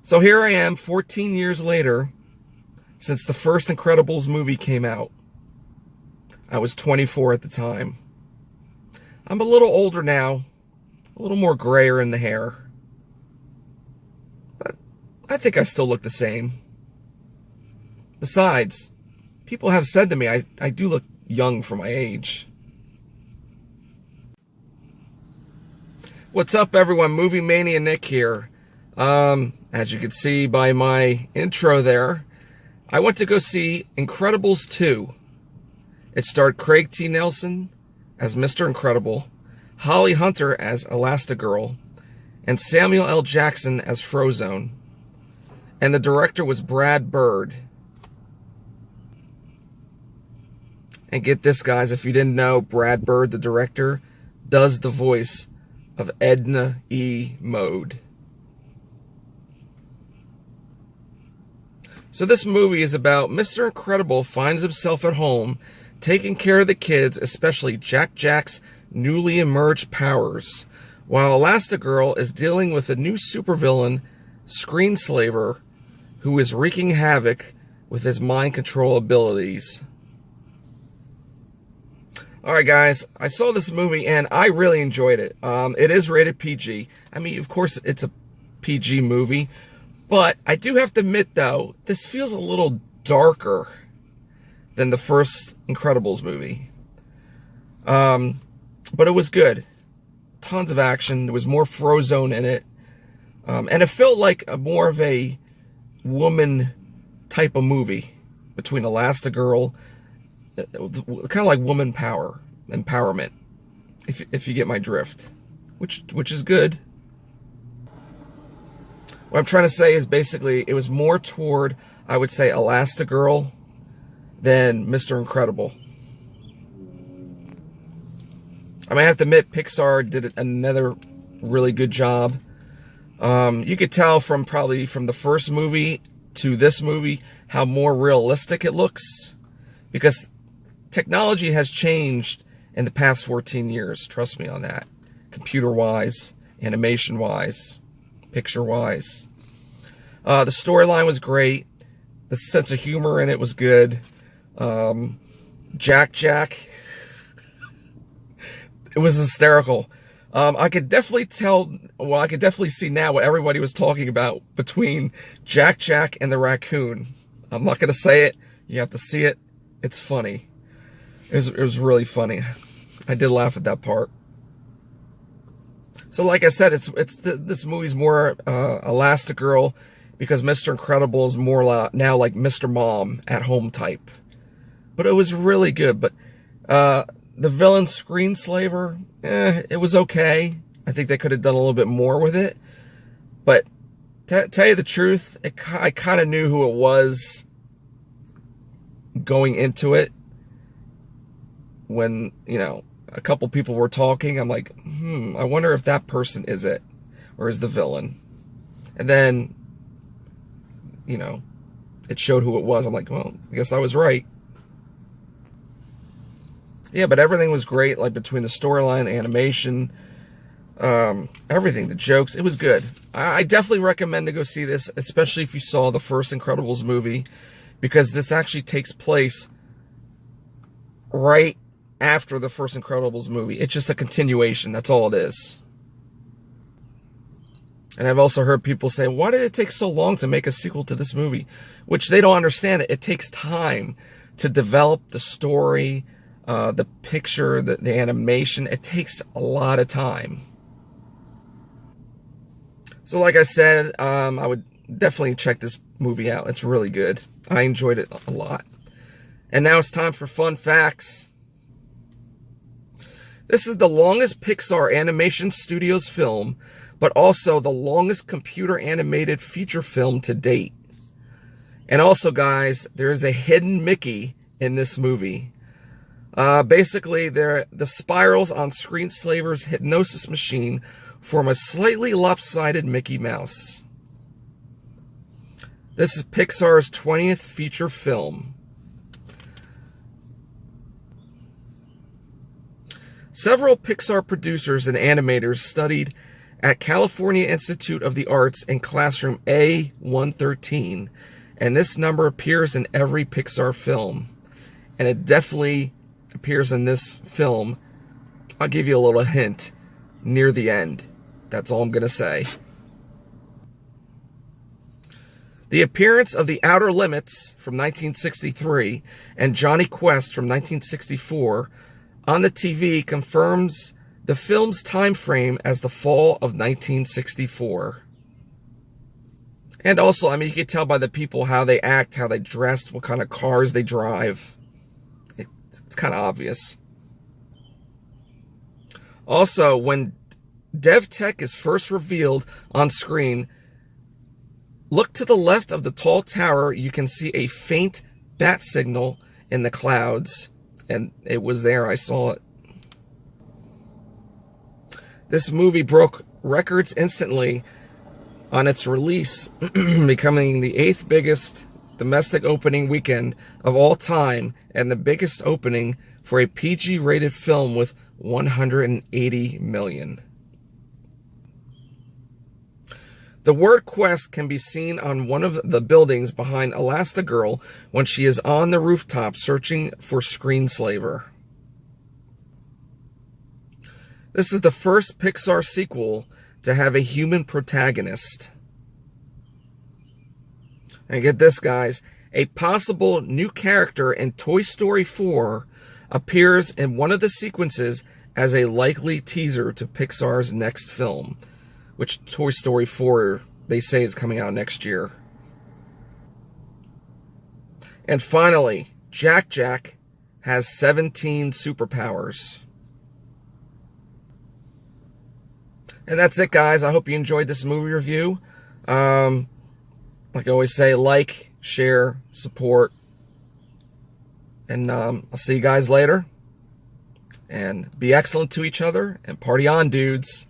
So here I am 14 years later since the first Incredibles movie came out. I was 24 at the time. I'm a little older now, a little more grayer in the hair. But I think I still look the same. Besides, people have said to me I do look young for my age. What's up, everyone? Movie Mania Nick here. As you can see by my intro there, I went to go see Incredibles 2. It starred Craig T. Nelson as Mr. Incredible, Holly Hunter as Elastigirl, and Samuel L. Jackson as Frozone. And the director was Brad Bird. And get this, guys, if you didn't know, Brad Bird, the director, does the voice of Edna E. Mode. So this movie is about Mr. Incredible finds himself at home taking care of the kids, especially Jack's newly emerged powers, while Elastigirl is dealing with a new supervillain, Screenslaver, who is wreaking havoc with his mind control abilities. Alright guys, I saw this movie and I really enjoyed it. It is rated PG. I mean, of course it's a PG movie, but I do have to admit though, this feels a little darker than the first Incredibles movie. But it was good. Tons of action. There was more Frozone in it. And it felt like more of a woman type of movie between Elastigirl, kind of like woman power, empowerment, if you get my drift, which is good. What I'm trying to say is basically it was more toward, I would say, Elastigirl than Mr. Incredible. I mean, I have to admit, Pixar did another really good job. You could tell from the first movie to this movie how more realistic it looks, because technology has changed in the past 14 years. Trust me on that. Computer-wise, animation-wise, picture-wise. The storyline was great. The sense of humor in it was good. Jack. It was hysterical. I could definitely tell, well, I could definitely see now what everybody was talking about between Jack and the raccoon. I'm not going to say it. You have to see it. It's funny. It was really funny. I did laugh at that part. So like I said, this movie's more Elastigirl, because Mr. Incredible is more now like Mr. Mom at home type. But it was really good. But the villain Screenslaver, it was okay. I think they could have done a little bit more with it. But to tell you the truth, I kind of knew who it was going into it. When, you know, a couple people were talking, I'm like, I wonder if that person is it, or is the villain. And then, you know, it showed who it was. I'm like, well, I guess I was right. Yeah, but everything was great, like between the storyline, the animation, everything, the jokes. It was good. I definitely recommend to go see this, especially if you saw the first Incredibles movie, because this actually takes place right after the first Incredibles movie. It's just a continuation. That's all it is. And I've also heard people say, why did it take so long to make a sequel to this movie? Which they don't understand it. It takes time to develop the story, the picture, the animation. It takes a lot of time. So like I said, I would definitely check this movie out. It's really good. I enjoyed it a lot. And now it's time for fun facts. This is the longest Pixar Animation Studios film, but also the longest computer animated feature film to date. And also, guys, there is a hidden Mickey in this movie. Basically, the spirals on Screenslaver's hypnosis machine form a slightly lopsided Mickey Mouse. This is Pixar's 20th feature film. Several Pixar producers and animators studied at California Institute of the Arts in classroom A113, and this number appears in every Pixar film, and it definitely appears in this film. I'll give you a little hint near the end. That's all I'm going to say. The appearance of The Outer Limits from 1963 and Jonny Quest from 1964 on the TV confirms the film's time frame as the fall of 1964. And also, I mean, you can tell by the people how they act, how they dress, what kind of cars they drive. It's kind of obvious. Also, when DevTech is first revealed on screen, look to the left of the tall tower. You can see a faint bat signal in the clouds. And it was there. I saw it. This movie broke records instantly on its release, becoming the 8th biggest domestic opening weekend of all time and the biggest opening for a PG-rated film with $180 million. The word quest can be seen on one of the buildings behind Elastigirl when she is on the rooftop searching for Screenslaver. This is the first Pixar sequel to have a human protagonist. And get this, guys, a possible new character in Toy Story 4 appears in one of the sequences as a likely teaser to Pixar's next film, which Toy Story 4, they say, is coming out next year. And finally, Jack Jack has 17 superpowers. And that's it, guys. I hope you enjoyed this movie review. Like I always say, like, share, support. And I'll see you guys later. And be excellent to each other. And party on, dudes.